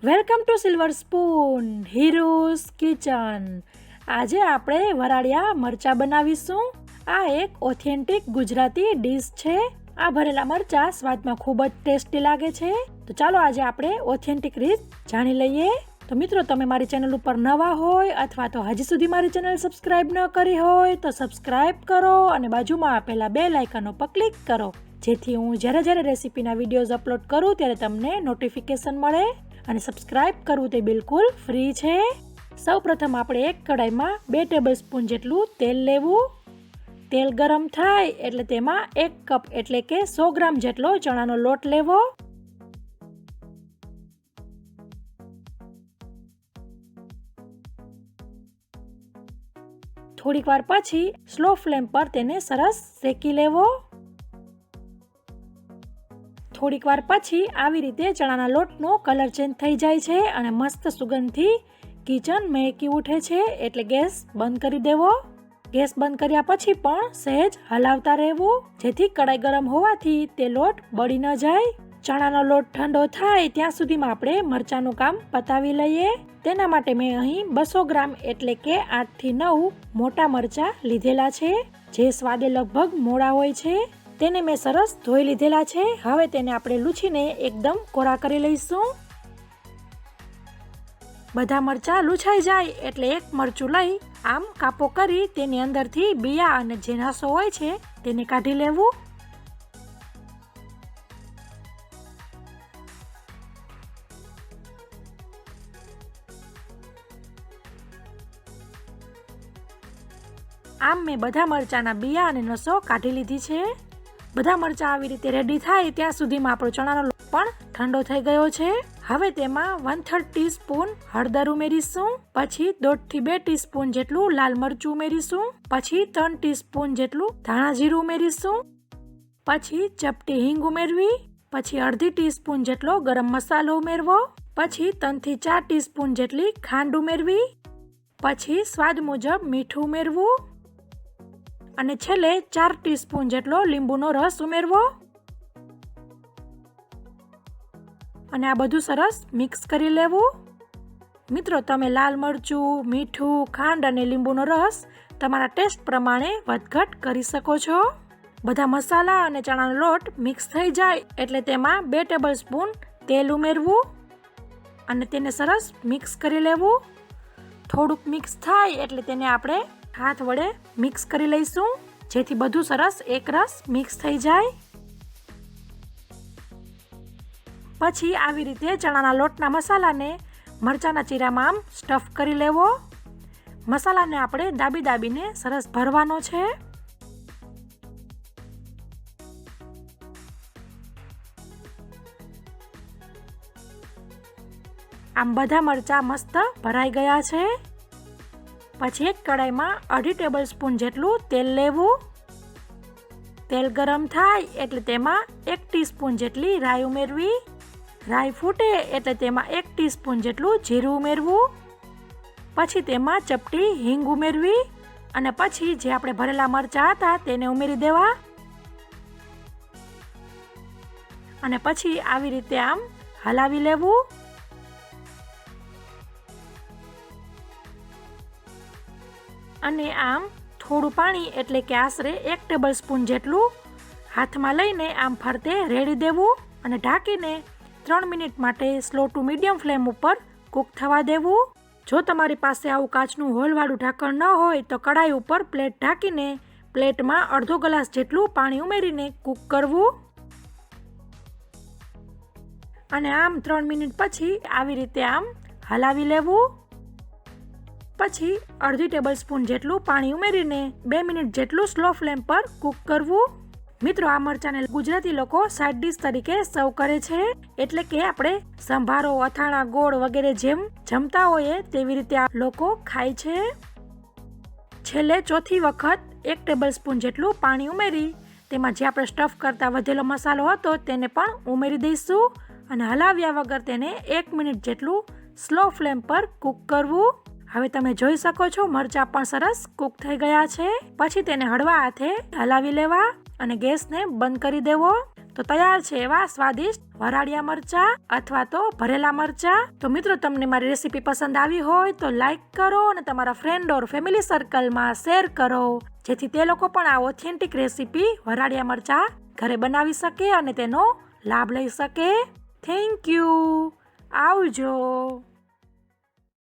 Welcome to silver spoon heroes kitchen. આજે આપણે વરાળિયા મરચાં બનાવીશું. આ એક ઓથેન્ટિક ગુજરાતી ડીશ છે. આ ભરેલા મરચાં સ્વાદમાં ખૂબ જ ટેસ્ટી લાગે છે. તો ચાલો આજે આપણે ઓથેન્ટિક રીત જાણી લઈએ. તો મિત્રો, તમે મારી ચેનલ ઉપર નવા હોય અથવા તો હજી સુધી મારી ચેનલ સબસ્ક્રાઇબ ન કરી હોય તો સબસ્ક્રાઇબ કરો અને બાજુમાં આપેલા બેલ આઇકન ઉપર ક્લિક કરો, જેથી હું જ્યારે રેસીપીના વિડીયોઝ અપલોડ કરું ત્યારે તમને નોટિફિકેશન મળે. અને સબસ્ક્રાઇબ કરવું તે બિલકુલ ફ્રી છે. સૌપ્રથમ આપણે એક કડાઈમાં 2 ટેબલસ્પૂન જેટલું તેલ લેવું. તેલ ગરમ થાય એટલે તેમાં 1 કપ એટલે કે 100 ગ્રામ જેટલો ચણાનો લોટ લેવો. થોડીક વાર પછી સ્લો ફ્લેમ પર તેને સરસ શેકી લેવો. થોડીક વાર પછી આવી રીતે ચણાના લોટનો કલર ચેન્જ થઈ જાય છે અને મસ્ત સુગંધથી કિચન મહેકી ઉઠે છે, એટલે ગેસ બંધ કરી દેવો. ગેસ બંધ કર્યા પછી પણ સહેજ હલાવતા રહેવું, જેથી કડાઈ ગરમ હોવાથી તે લોટ બળી ન જાય. ચણાનો લોટ ઠંડો થાય ત્યાં સુધીમાં આપણે મરચાંનું કામ પતાવી લઈએ. તેના માટે મેં અહીં 200 ગ્રામ એટલે કે 8 થી 9 મોટા મરચાં લીધેલા છે, જે સ્વાદે લગભગ મોળા હોય છે. તેને મેં સરસ ધોઈ લીધેલા છે. હવે તેને આપણે લૂછીને એકદમ કોરા કરી લઈશું. બધા મરચાં લૂછાઈ જાય એટલે એક મરચું લઈ આમ કાપો કરી તેની અંદરથી બિયા અને જે નસો હોય છે તેને કાઢી લેવું. આમ મેં બધા મરચાંના બિયા અને નસો કાઢી લીધી છે. બધા મરચાં આવી રીતે રેડી થાય ત્યાં સુધીમાં આપણો ચણાનો લોટ પણ ઠંડો થઈ ગયો છે. હવે તેમાં 1/3 ટીસ્પૂન હળદર ઉમેરીશું. પછી 1.5 થી 2 ટીસ્પૂન જેટલું લાલ મરચું ઉમેરીશું. પછી 3 ટીસ્પૂન જેટલું ધાણા જીરું ઉમેરીશું. પછી ચપટી હિંગ ઉમેરવી. પછી અડધી ટીસ્પૂન જેટલો ગરમ મસાલો ઉમેરવો. પછી 3 થી 4 ટીસ્પૂન જેટલી ખાંડ ઉમેરવી. પછી સ્વાદ મુજબ મીઠું ઉમેરવું. અને છેલ્લે 4 ટીસ્પૂન જેટલો લીંબુનો રસ ઉમેરવો. અને આ બધું સરસ મિક્સ કરી લેવું. મિત્રો, તમે લાલ મરચું, મીઠું, ખાંડ અને લીંબુનો રસ તમારા ટેસ્ટ પ્રમાણે વધઘટ કરી શકો છો. બધા મસાલા અને ચણાનો લોટ મિક્સ થઈ જાય એટલે તેમાં 2 ટેબલસ્પૂન તેલ ઉમેરવું અને તેને સરસ મિક્સ કરી લેવું. થોડુંક મિક્સ થાય એટલે તેને આપણે હાથ વડે મિક્સ કરી લઈશું, જેથી બધું સરસ એકરસ મિક્સ થઈ જાય. પછી આવી રીતે ચણાના લોટના મસાલાને મરચાંના ચીરામાં આમ સ્ટફ કરી લેવો. મસાલાને આપણે દાબીને સરસ ભરવાનો છે. આમ બધા મરચાં મસ્ત ભરાઈ ગયા છે. પછી એક કડાઈમાં 2.5 ટેબલસ્પૂન જેટલું તેલ લેવું. તેલ ગરમ થાય એટલે તેમાં 1 ટીસ્પૂન જેટલી રાઈ ઉમેરવી. રાઈ ફૂટે એટલે તેમાં 1 ટીસ્પૂન જેટલું જીરું ઉમેરવું. પછી તેમાં ચપટી હિંગ ઉમેરવી અને પછી જે આપણે ભરેલા મરચાં હતા તેને ઉમેરી દેવા. અને પછી આવી રીતે આમ હલાવી લેવું. અને આમ થોડું પાણી એટલે કે આશરે 1 ટેબલસ્પૂન જેટલું હાથમાં લઈને આમ ફરતે રેડી દેવું અને ઢાંકીને 3 મિનિટ માટે સ્લો ટુ મીડિયમ ફ્લેમ ઉપર કૂક થવા દેવું. જો તમારી પાસે આવું કાચનું હોલવાળું ઢાંકણ ન હોય તો કડાઈ ઉપર પ્લેટ ઢાંકીને પ્લેટમાં અડધો ગ્લાસ જેટલું પાણી ઉમેરીને કૂક કરવું. અને આમ 3 મિનિટ પછી આવી રીતે આમ હલાવી લેવું. પછી અડધી ટેબલસ્પૂન જેટલું પાણી ઉમેરીને 2 મિનિટ જેટલું સ્લો ફ્લેમ પર કૂક કરવું. મિત્રો, આ મરચાંને ગુજરાતી લોકો સાઇડ ડીશ તરીકે સર્વ કરે છે, એટલે કે આપણે સંભારો, અથાણા, ગોળ વગેરે જેમ જમતા હોઈએ તેવી રીતે આ લોકો ખાય છે. છેલ્લે ચોથી વખત 1 ટેબલસ્પૂન જેટલું પાણી ઉમેરી તેમાં જે આપણે સ્ટફ કરતા વધેલો મસાલો હતો તેને પણ ઉમેરી દઈશું અને હલાવ્યા વગર તેને 1 મિનિટ જેટલું સ્લો ફ્લેમ પર કૂક કરવું. હવે તમે જોઈ શકો છો મરચાં પણ સરસ કૂક થઈ ગયા છે. પછી તેને હળવા હાથે હલાવી લેવા અને ગેસને બંધ કરી દેવો. તો તૈયાર છે એવા સ્વાદિષ્ટ વરાળિયા મરચા અથવા તો ભરેલા મરચા. તો મિત્રો, તમને મારી રેસીપી પસંદ આવી હોય તો લાઈક કરો અને તમારા ફ્રેન્ડ ઓર ફેમિલી સર્કલમાં શેર કરો, જેથી તે લોકો પણ આ ઓથેન્ટિક રેસીપી વરાળિયા મરચા ઘરે બનાવી શકે અને તેનો લાભ લઈ શકે. Thank you. આવજો.